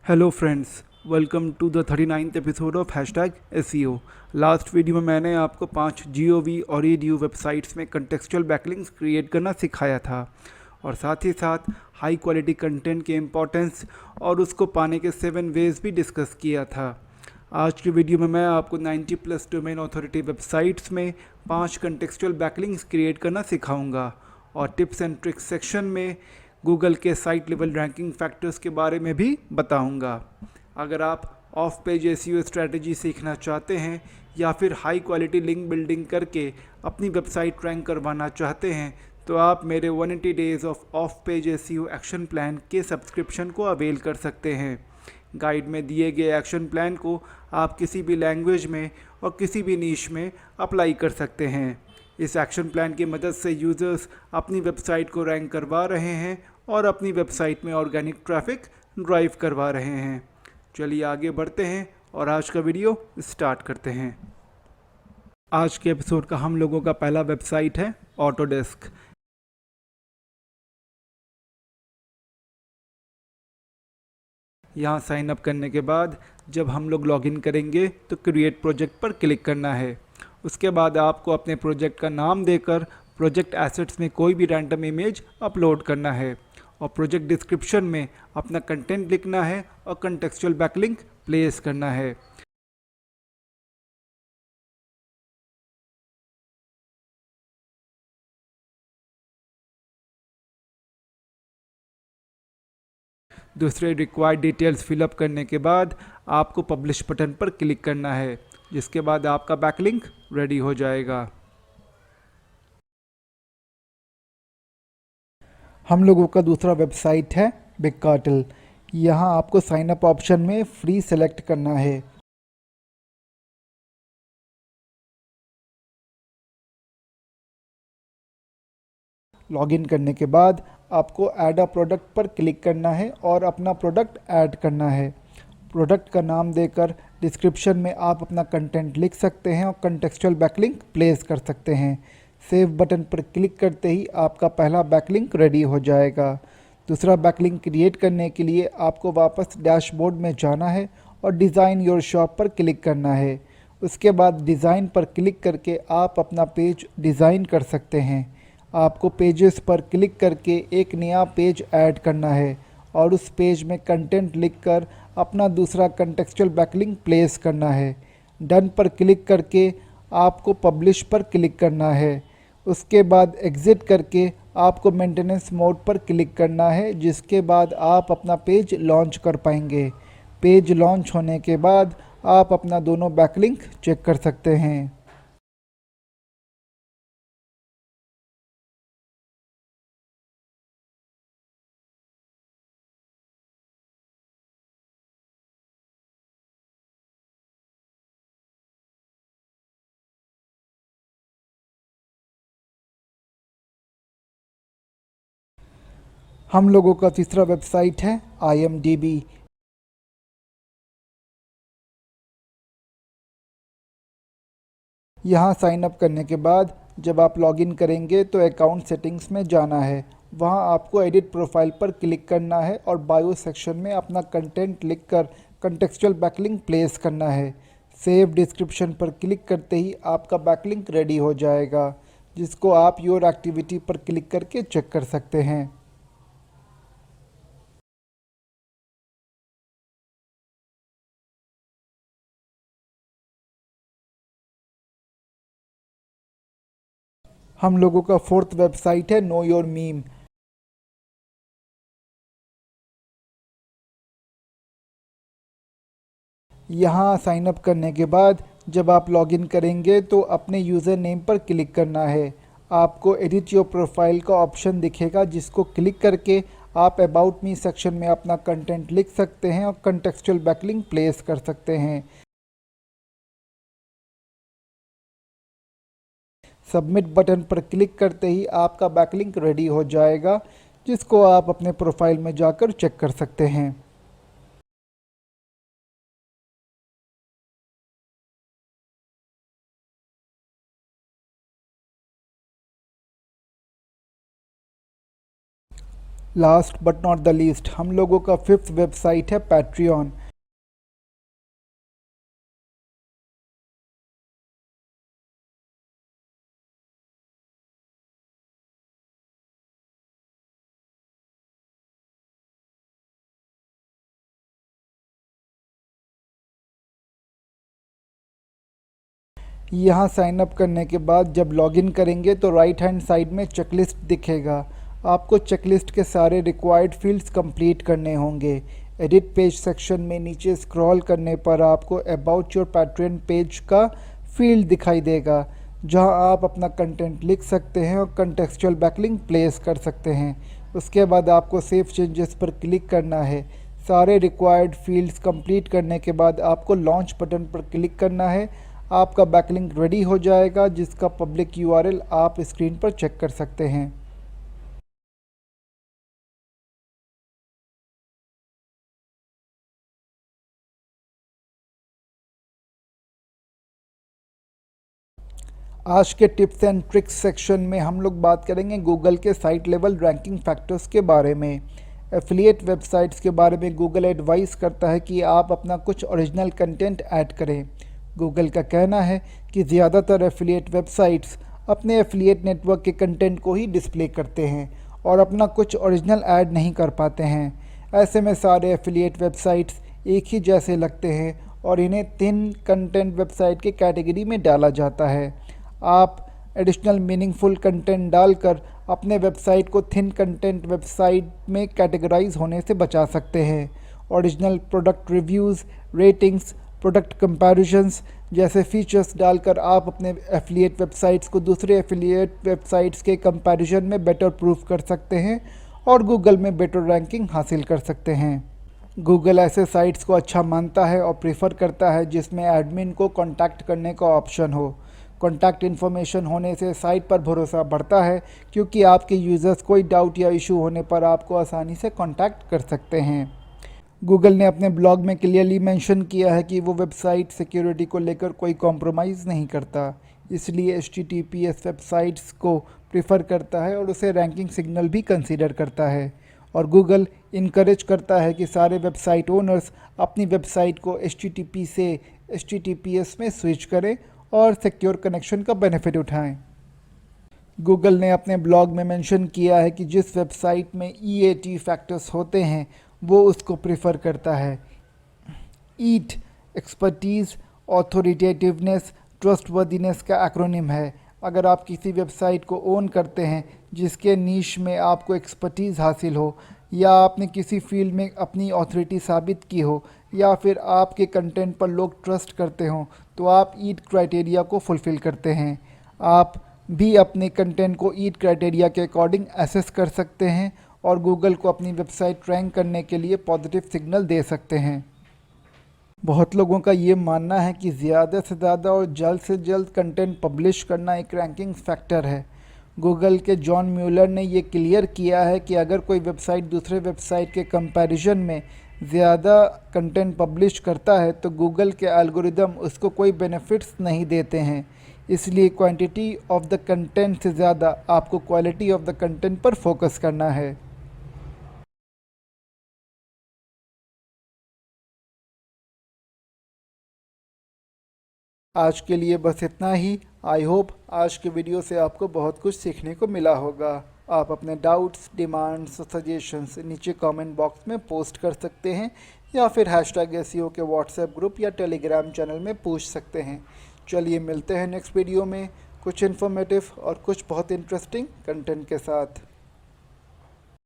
Hello friends, welcome to the 39th episode of hashtag SEO। Last video में मैंने आपको 5 GOV और EDU websites में कंटेक्चुअल बैकलिंक्स क्रिएट करना सिखाया था और साथ ही साथ हाई क्वालिटी कंटेंट के इम्पोर्टेंस और उसको पाने के 7 वेज भी डिस्कस किया था। आज की वीडियो में मैं आपको 90+ डोमेन अथॉरिटी वेबसाइट्स में 5 कंटेक्चुअल बैकलिंक्स क्रिएट करना सिखाऊंगा और टिप्स एंड ट्रिक्स सेक्शन में गूगल के साइट लेवल रैंकिंग फैक्टर्स के बारे में भी बताऊंगा। अगर आप ऑफ पेज SEO स्ट्रैटेजी सीखना चाहते हैं या फिर हाई क्वालिटी लिंक बिल्डिंग करके अपनी वेबसाइट रैंक करवाना चाहते हैं तो आप मेरे 180 days of page SEO action plan के सब्सक्रिप्शन को अवेल कर सकते हैं। गाइड में दिए गए एक्शन प्लान को आप किसी भी लैंग्वेज में और किसी भी नीश में अप्लाई कर सकते हैं। इस एक्शन प्लान की मदद से यूज़र्स अपनी वेबसाइट को रैंक करवा रहे हैं और अपनी वेबसाइट में ऑर्गेनिक ट्रैफिक ड्राइव करवा रहे हैं। चलिए आगे बढ़ते हैं और आज का वीडियो स्टार्ट करते हैं। आज के एपिसोड का हम लोगों का पहला वेबसाइट है ऑटोडेस्क। यहाँ साइन अप करने के बाद जब हम लोग लॉगिन करेंगे तो क्रिएट प्रोजेक्ट पर क्लिक करना है। उसके बाद आपको अपने प्रोजेक्ट का नाम देकर प्रोजेक्ट एसेट्स में कोई भी रैंडम इमेज अपलोड करना है और प्रोजेक्ट डिस्क्रिप्शन में अपना कंटेंट लिखना है और कंटेक्चुअल बैकलिंक प्लेस करना है। दूसरे रिक्वायर्ड डिटेल्स फिलअप करने के बाद आपको पब्लिश बटन पर क्लिक करना है, जिसके बाद आपका बैकलिंक रेडी हो जाएगा। हम लोगों का दूसरा वेबसाइट है बिगकार्टल। यहाँ आपको साइन अप ऑप्शन में फ्री सेलेक्ट करना है। लॉगिन करने के बाद आपको ऐड अ प्रोडक्ट पर क्लिक करना है और अपना प्रोडक्ट ऐड करना है। प्रोडक्ट का नाम देकर डिस्क्रिप्शन में आप अपना कंटेंट लिख सकते हैं और कंटेक्चुअल बैकलिंक प्लेस कर सकते हैं। सेव बटन पर क्लिक करते ही आपका पहला बैकलिंक रेडी हो जाएगा। दूसरा बैकलिंक क्रिएट करने के लिए आपको वापस डैशबोर्ड में जाना है और डिज़ाइन योर शॉप पर क्लिक करना है। उसके बाद डिज़ाइन पर क्लिक करके आप अपना पेज डिज़ाइन कर सकते हैं। आपको पेजेस पर क्लिक करके एक नया पेज ऐड करना है और उस पेज में कंटेंट लिखकर अपना दूसरा कंटेक्चुअल बैकलिंक प्लेस करना है। डन पर क्लिक करके आपको पब्लिश पर क्लिक करना है। उसके बाद एग्ज़िट करके आपको मेंटेनेंस मोड पर क्लिक करना है, जिसके बाद आप अपना पेज लॉन्च कर पाएंगे। पेज लॉन्च होने के बाद आप अपना दोनों बैकलिंक चेक कर सकते हैं। हम लोगों का तीसरा वेबसाइट है IMDb। यहाँ साइन अप करने के बाद जब आप लॉगिन करेंगे तो अकाउंट सेटिंग्स में जाना है। वहाँ आपको एडिट प्रोफाइल पर क्लिक करना है और बायो सेक्शन में अपना कंटेंट लिखकर कंटेक्चुअल बैकलिंक प्लेस करना है। सेव डिस्क्रिप्शन पर क्लिक करते ही आपका बैकलिंक रेडी हो जाएगा, जिसको आप योर एक्टिविटी पर क्लिक करके चेक कर सकते हैं। हम लोगों का फोर्थ वेबसाइट है नो योर मीम। यहाँ साइन अप करने के बाद जब आप लॉगिन करेंगे तो अपने यूज़र नेम पर क्लिक करना है। आपको एडिट योर प्रोफाइल का ऑप्शन दिखेगा, जिसको क्लिक करके आप अबाउट मी सेक्शन में अपना कंटेंट लिख सकते हैं और कंटेक्चुअल बैकलिंक प्लेस कर सकते हैं। सबमिट बटन पर क्लिक करते ही आपका बैकलिंक रेडी हो जाएगा, जिसको आप अपने प्रोफाइल में जाकर चेक कर सकते हैं। Last but not the least, हम लोगों का फिफ्थ वेबसाइट है पैट्रियन। यहाँ साइन अप करने के बाद जब लॉगिन करेंगे तो राइट हैंड साइड में चेकलिस्ट दिखेगा। आपको चेकलिस्ट के सारे रिक्वायर्ड फील्ड्स कंप्लीट करने होंगे। एडिट पेज सेक्शन में नीचे स्क्रॉल करने पर आपको अबाउट योर पैट्रियन पेज का फील्ड दिखाई देगा, जहां आप अपना कंटेंट लिख सकते हैं और कंटेक्चुअल बैकलिंक प्लेस कर सकते हैं। उसके बाद आपको सेव चेंजेस पर क्लिक करना है। सारे रिक्वायर्ड फील्ड्स कंप्लीट करने के बाद आपको लॉन्च बटन पर क्लिक करना है। आपका बैकलिंक रेडी हो जाएगा, जिसका पब्लिक यूआरएल आप स्क्रीन पर चेक कर सकते हैं। आज के टिप्स एंड ट्रिक्स सेक्शन में हम लोग बात करेंगे गूगल के साइट लेवल रैंकिंग फैक्टर्स के बारे में। एफिलिएट वेबसाइट्स के बारे में गूगल एडवाइस करता है कि आप अपना कुछ ओरिजिनल कंटेंट ऐड करें। गूगल का कहना है कि ज़्यादातर एफिलिएट वेबसाइट्स अपने एफिलिएट नेटवर्क के कंटेंट को ही डिस्प्ले करते हैं और अपना कुछ ओरिजिनल ऐड नहीं कर पाते हैं। ऐसे में सारे एफिलिएट वेबसाइट्स एक ही जैसे लगते हैं और इन्हें थिन कंटेंट वेबसाइट के कैटेगरी में डाला जाता है। आप एडिशनल मीनिंगफुल कंटेंट डालकर अपने वेबसाइट को थिन कंटेंट वेबसाइट में कैटेगराइज होने से बचा सकते हैं। Original product reviews, ratings, product comparisons जैसे फीचर्स डालकर आप अपने एफिलिएट वेबसाइट्स को दूसरे एफिलिएट वेबसाइट्स के कंपैरिजन में बेटर प्रूफ कर सकते हैं और गूगल में बेटर रैंकिंग हासिल कर सकते हैं। गूगल ऐसे साइट्स को अच्छा मानता है और प्रेफर करता है जिसमें एडमिन को कॉन्टैक्ट करने का ऑप्शन हो। कॉन्टैक्ट इन्फॉर्मेशन होने से साइट पर भरोसा बढ़ता है, क्योंकि आपके यूज़र्स कोई डाउट या इशू होने पर आपको आसानी से कॉन्टैक्ट कर सकते हैं। गूगल ने अपने ब्लॉग में क्लियरली मेंशन किया है कि वो वेबसाइट सिक्योरिटी को लेकर कोई कॉम्प्रोमाइज़ नहीं करता, इसलिए HTTPS वेबसाइट्स को प्रेफर करता है और उसे रैंकिंग सिग्नल भी कंसीडर करता है। और गूगल इनकरेज करता है कि सारे वेबसाइट ओनर्स अपनी वेबसाइट को HTTP से HTTPS में स्विच करें और सिक्योर कनेक्शन का बेनिफिट उठाएं। गूगल ने अपने ब्लॉग में मेंशन किया है कि जिस वेबसाइट में EAT फैक्टर्स होते हैं वो उसको प्रेफर करता है। ईट एक्सपर्टीज़, ऑथोरिटेटिवनेस, ट्रस्टवर्दीनेस का एक्रोनिम है। अगर आप किसी वेबसाइट को ओन करते हैं जिसके नीश में आपको एक्सपर्टीज़ हासिल हो, या आपने किसी फील्ड में अपनी ऑथोरिटी साबित की हो, या फिर आपके कंटेंट पर लोग ट्रस्ट करते हों, तो आप ईट क्राइटेरिया को फुलफ़िल करते हैं। आप भी अपने कंटेंट को ईट क्राइटेरिया के अकॉर्डिंग एसेस कर सकते हैं और गूगल को अपनी वेबसाइट रैंक करने के लिए पॉजिटिव सिग्नल दे सकते हैं। बहुत लोगों का ये मानना है कि ज़्यादा से ज़्यादा और जल्द से जल्द कंटेंट पब्लिश करना एक रैंकिंग फैक्टर है। गूगल के जॉन म्यूलर ने ये क्लियर किया है कि अगर कोई वेबसाइट दूसरे वेबसाइट के कंपैरिजन में ज़्यादा कंटेंट पब्लिश करता है तो गूगल के एल्गोरिदम उसको कोई बेनिफिट्स नहीं देते हैं। इसलिए क्वांटिटी ऑफ द कंटेंट से ज़्यादा आपको क्वालिटी ऑफ द कंटेंट पर फोकस करना है। आज के लिए बस इतना ही। आई होप आज के वीडियो से आपको बहुत कुछ सीखने को मिला होगा। आप अपने डाउट्स, डिमांड्स, सजेशंस नीचे कमेंट बॉक्स में पोस्ट कर सकते हैं, या फिर #SEO के व्हाट्सएप ग्रुप या टेलीग्राम चैनल में पूछ सकते हैं। चलिए मिलते हैं नेक्स्ट वीडियो में कुछ इन्फॉर्मेटिव और कुछ बहुत इंटरेस्टिंग कंटेंट के साथ।